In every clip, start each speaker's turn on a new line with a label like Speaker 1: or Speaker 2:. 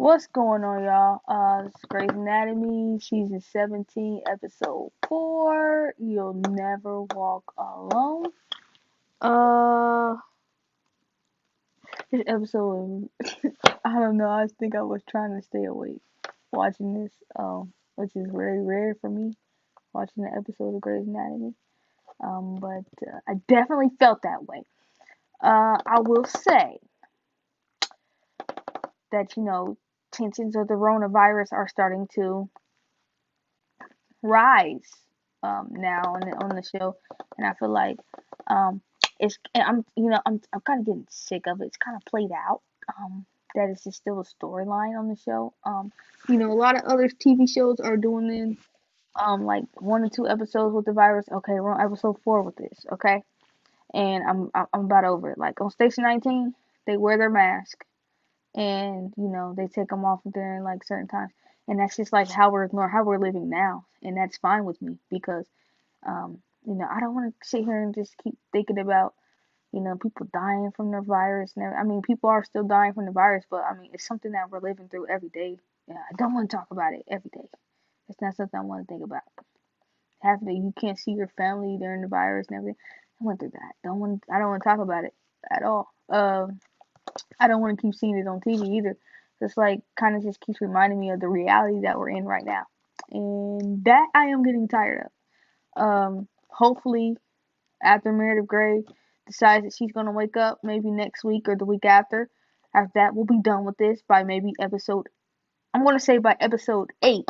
Speaker 1: What's going on, y'all? It's Grey's Anatomy, season 17, episode 4. You'll never walk alone. Uh, this episode, I don't know. I think I was trying to stay awake watching this, which is very rare for me, watching an episode of Grey's Anatomy. But I definitely felt that way. I will say that, tensions of the coronavirus are starting to rise now on the show, and I feel like um, I'm kind of getting sick of it. It's kind of played out. That is just still a storyline on the show. A lot of other TV shows are doing it. Like 1 or 2 episodes with the virus. Okay, we're on episode 4 with this. Okay, and I'm about over it. Like on Station 19, they wear their mask and they take them off during like certain times, and that's just like how we're living now, and that's fine with me because I don't want to sit here and just keep thinking about people dying from the virus and I mean people are still dying from the virus, but I mean it's something that we're living through every day. Yeah, I don't want to talk about it every day. It's not something I want to think about. Half of it you can't see your family during the virus and everything. I went through that. I don't want to talk about it at all. I don't want to keep seeing it on TV either. Just like kind of just keeps reminding me of the reality that we're in right now, and that I am getting tired of. Hopefully, after Meredith Grey decides that she's gonna wake up, maybe next week or the week after. After that, we'll be done with this by maybe episode. I'm gonna say by episode 8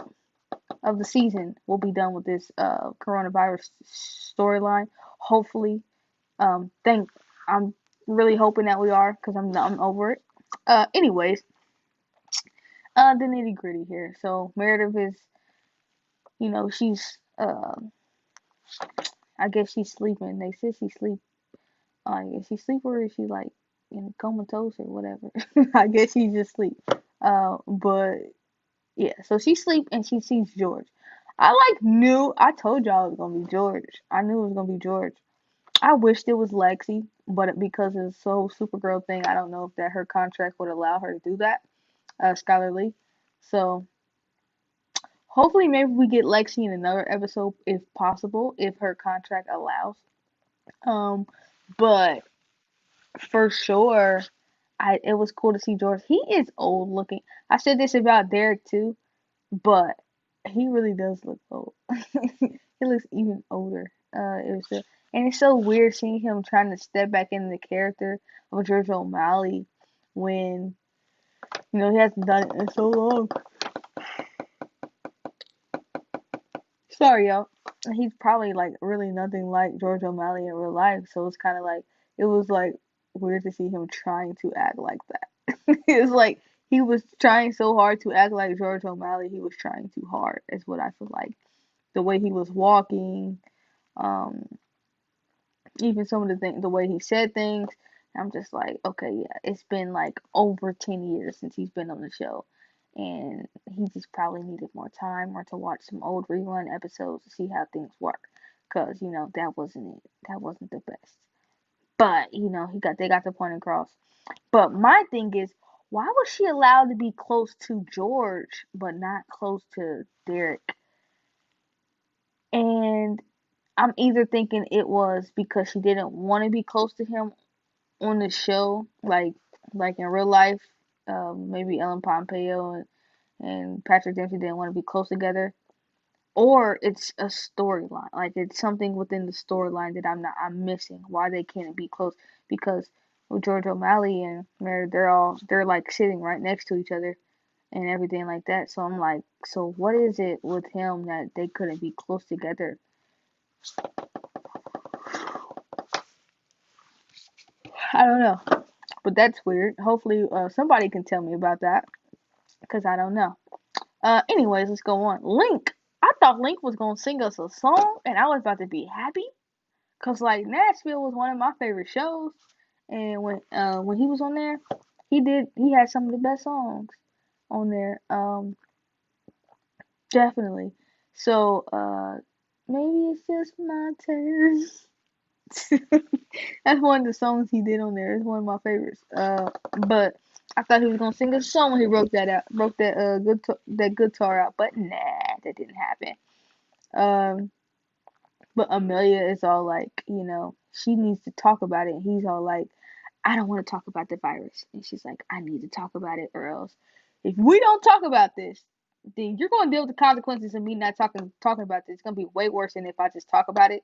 Speaker 1: of the season, we'll be done with this coronavirus storyline. Hopefully, thank. I'm really hoping that we are because I'm over it. Anyways, the nitty gritty here. So Meredith is, she's I guess she's sleeping. They said she's sleep. Is she sleep or is she like comatose or whatever? I guess she's just sleep. But yeah, so she sleep and she sees George. I like knew. I told y'all it was gonna be George. I knew it was gonna be George. I wished it was Lexi, but because of the whole Supergirl thing, I don't know if that her contract would allow her to do that. Skylar Lee. So hopefully, maybe we get Lexi in another episode if possible, if her contract allows. Um, but for sure, it was cool to see George. He is old looking. I said this about Derek too, but he really does look old. He looks even older. And it's so weird seeing him trying to step back into the character of George O'Malley when he hasn't done it in so long. Sorry, y'all. He's probably like really nothing like George O'Malley in real life, so it's kind of like it was like weird to see him trying to act like that. It's like he was trying so hard to act like George O'Malley. He was trying too hard. Is what I feel like. The way he was walking, um, even some of the way he said things. I'm just like, okay, yeah, it's been like over 10 years since he's been on the show, and he just probably needed more time or to watch some old rerun episodes to see how things work, cause that wasn't it. That wasn't the best. But they got the point across. But my thing is, why was she allowed to be close to George but not close to Derek? And I'm either thinking it was because she didn't want to be close to him on the show, like in real life. Maybe Ellen Pompeo and Patrick Dempsey didn't want to be close together, or it's a storyline. Like it's something within the storyline that I'm missing. Why they can't be close? Because with George O'Malley and Mary, they're like sitting right next to each other and everything like that. So I'm like, so what is it with him that they couldn't be close together? I don't know, but that's weird. Hopefully, somebody can tell me about that because I don't know. Anyways, let's go on. Link. I thought Link was gonna sing us a song, and I was about to be happy, cause like Nashville was one of my favorite shows, and when he was on there, he had some of the best songs on there. Definitely. So maybe it's just my turn. That's one of the songs he did on there. It's one of my favorites. But I thought he was gonna sing a song when he wrote that out, wrote that that guitar out, but nah, that didn't happen. Um, but Amelia is all like, she needs to talk about it. And he's all like, I don't want to talk about the virus. And she's like, I need to talk about it, or else if we don't talk about this, then you're gonna deal with the consequences of me not talking about this. It's gonna be way worse than if I just talk about it.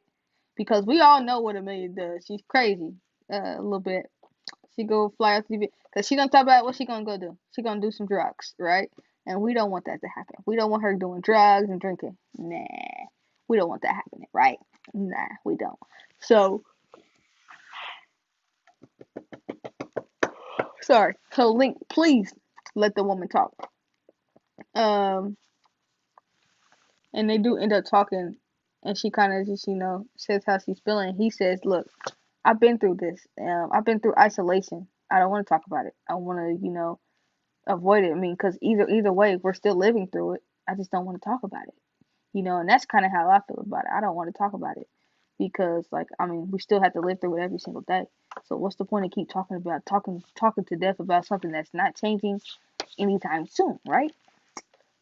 Speaker 1: Because we all know what Amelia does. She's crazy, a little bit. She go fly off the TV because she don't talk about what she gonna go do. She gonna do some drugs, right? And we don't want that to happen. We don't want her doing drugs and drinking. Nah, we don't want that happening, right? Nah, we don't. So sorry. So Link, please let the woman talk. Um, and they do end up talking, and she kind of just says how she's feeling. He says, "Look, I've been through this. I've been through isolation. I don't want to talk about it. I want to, avoid it. I mean, because either way, we're still living through it. I just don't want to talk about it. And that's kind of how I feel about it. I don't want to talk about it because, like, I mean, we still have to live through it every single day. So what's the point of keep talking to death about something that's not changing anytime soon, right?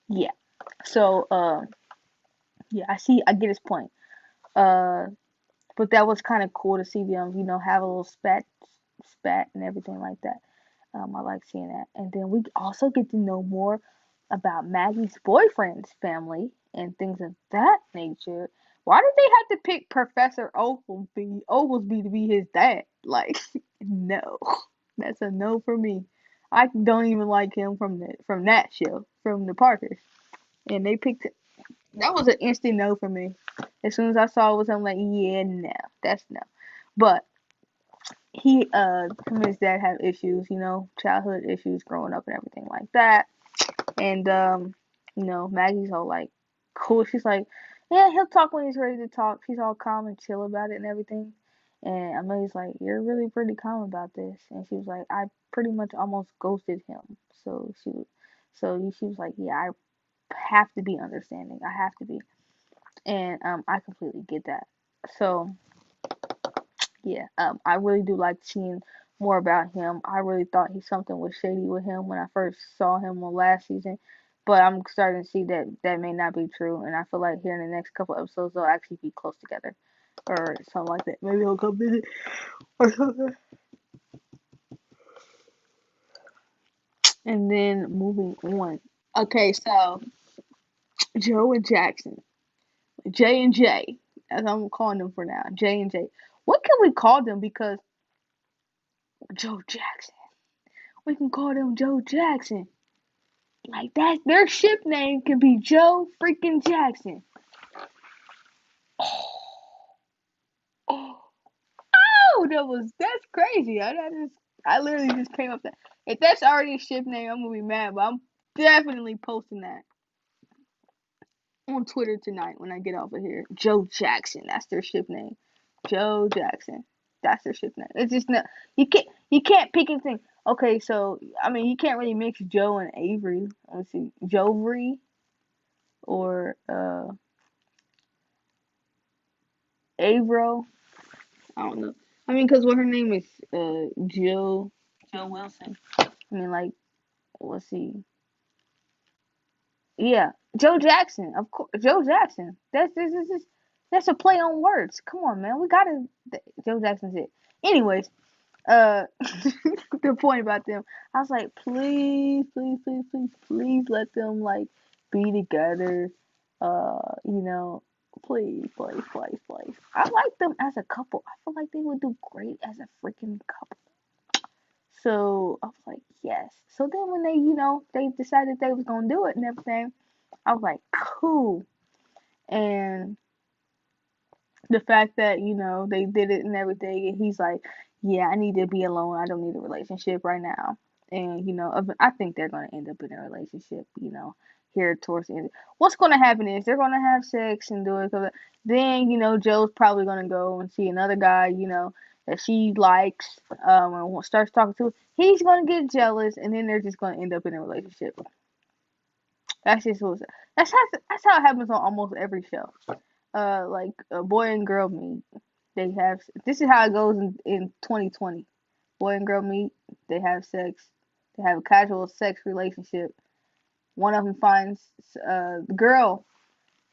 Speaker 1: Yeah. So, yeah, I get his point. Uh, but that was kind of cool to see them, have a little spat and everything like that. I like seeing that. And then we also get to know more about Maggie's boyfriend's family and things of that nature. Why did they have to pick Professor Oglesby to be his dad? Like, no, that's a no for me. I don't even like him from that show, from the Parkers, and they picked. That was an instant no for me. As soon as I saw it was him, like, yeah, no, that's no. But him and his dad have issues, childhood issues growing up and everything like that. And Maggie's all like cool. She's like, yeah, he'll talk when he's ready to talk. She's all calm and chill about it and everything. And Amelia's like, you're really pretty calm about this. And she was like, I pretty much almost ghosted him. So she was like, yeah, I have to be understanding. I have to be. And I completely get that. So yeah, I really do like seeing more about him. I really thought something was shady with him when I first saw him on last season, but I'm starting to see that that may not be true, and I feel like here in the next couple episodes they'll actually be close together, or something like that. Maybe he'll come visit or something. And then moving on. Okay, so Joe and Jackson, J and J, as I'm calling them for now, J and J. What can we call them? Because Joe Jackson. We can call them Joe Jackson. Like that, their ship name can be Joe freaking Jackson. Oh, that's crazy. I literally just came up with that. If that's already a ship name, I'm gonna be mad, but I'm definitely posting that on Twitter tonight when I get off of here. Joe Jackson, that's their ship name. Joe Jackson, that's their ship name. It's just not you can't pick anything. Okay, so I mean you can't really mix Joe and Avery. Let's see, Jovery or Avro. I don't know. I mean, because what her name is, Jill Wilson. I mean, like, let's see. Yeah, Joe Jackson, of course, Joe Jackson. That's a play on words. Come on, man, we gotta. Joe Jackson's it. Anyways, the point about them, I was like, please, please, please, please, please let them like be together. You know, please, please, please, please. I like them as a couple. I feel like they would do great as a freaking couple. So I was like, yes. So then when they decided they was gonna do it and everything, I was like, cool. And the fact that they did it and everything, and he's like, yeah, I need to be alone. I don't need a relationship right now. And I think they're gonna end up in a relationship. Here towards the end. What's gonna happen is they're gonna have sex and do it. Then Joe's probably gonna go and see another guy. That she likes. And starts talking to. He's gonna get jealous, and then they're just gonna end up in a relationship. That's just what. That's how it happens on almost every show. Like a boy and girl meet. They have this is how it goes in 2020. Boy and girl meet, they have sex, They have a casual sex relationship. One of them finds the girl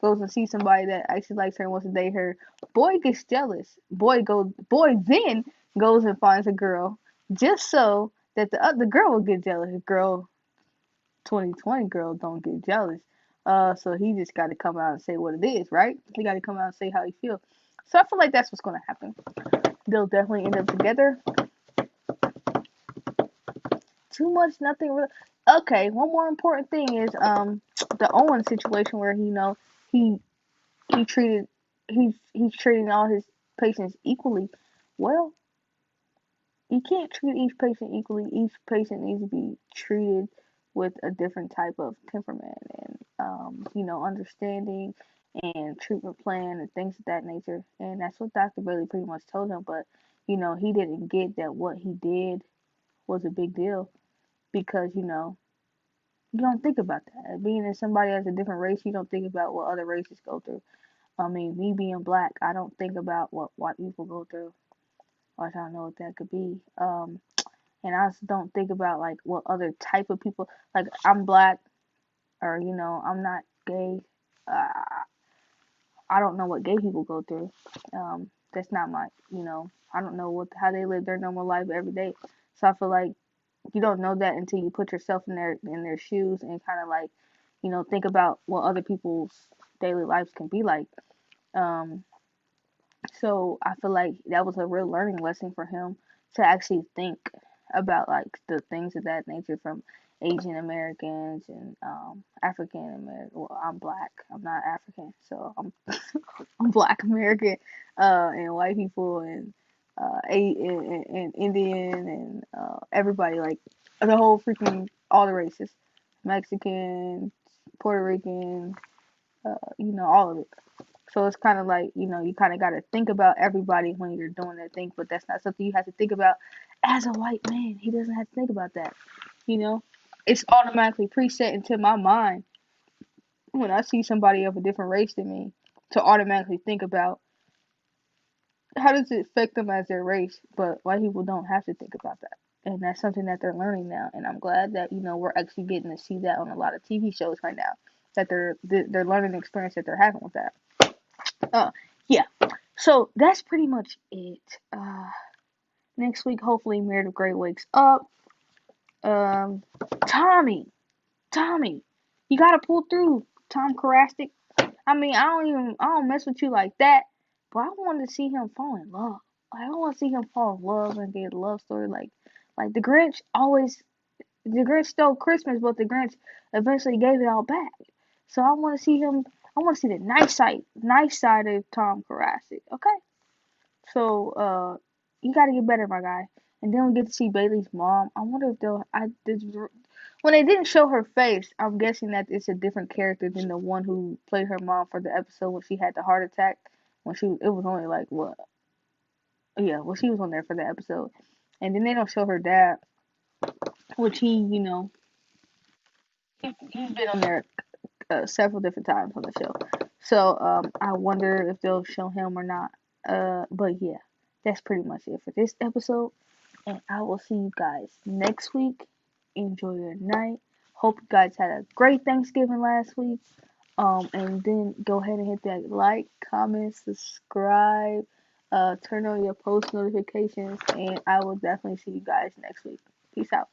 Speaker 1: goes and sees somebody that actually likes her and wants to date her. Boy gets jealous. Boy then goes and finds a girl just so that the other girl will get jealous. The girl 2020 girl don't get jealous. So he just got to come out and say what it is, right? He got to come out and say how he feels. So I feel like that's what's gonna happen. They'll definitely end up together. Too much, nothing real. Okay, one more important thing is the Owen situation where he he treated he's treating all his patients equally. Well, you can't treat each patient equally. Each patient needs to be treated with a different type of temperament and understanding and treatment plan and things of that nature. And that's what Dr. Bailey pretty much told him. But he didn't get that what he did was a big deal because you don't think about that. Being that somebody has a different race, you don't think about what other races go through. I mean, me being black, I don't think about what white people go through. Which I don't know what that could be. And I also don't think about like what other type of people. Like I'm black, or I'm not gay. Uh, I don't know what gay people go through. That's not my, I don't know how they live their normal life every day. So I feel like you don't know that until you put yourself in their shoes and kind of like, think about what other people's daily lives can be like. Um, So I feel like that was a real learning lesson for him to actually think about like the things of that nature from Asian Americans and African American. Well, I'm black. I'm not African, so I'm Black American, and white people and and Indian and everybody like the whole freaking all the races, Mexican, Puerto Rican, all of it. So it's kind of like, you kind of got to think about everybody when you're doing that thing, but that's not something you have to think about as a white man. He doesn't have to think about that, you know? It's automatically preset into my mind when I see somebody of a different race than me to automatically think about how does it affect them as their race, but white people don't have to think about that. And that's something that they're learning now, and I'm glad that we're actually getting to see that on a lot of TV shows right now. That they're learning the experience that they're having with that. Uh, yeah. So that's pretty much it. Next week, hopefully, Meredith Grey wakes up. Um, Tommy, Tommy, you gotta pull through, Tom Karastik. I mean, I don't mess with you like that, but I wanted to see him fall in love. Like, I want to see him fall in love and get a love story. Like the Grinch stole Christmas, but the Grinch eventually gave it all back. So I want to see him. I want to see the nice side of Tom Karasik. Okay. So, you gotta get better, my guy. And then we get to see Bailey's mom. I wonder if when they didn't show her face, I'm guessing that it's a different character than the one who played her mom for the episode when she had the heart attack. It was only like what? Yeah, well, she was on there for the episode, and then they don't show her dad, which he's been on there several different times on the show. So, I wonder if they'll show him or not. But yeah, that's pretty much it for this episode. And I will see you guys next week. Enjoy your night. Hope you guys had a great Thanksgiving last week. And then go ahead and hit that like, comment, subscribe, turn on your post notifications, and I will definitely see you guys next week. Peace out.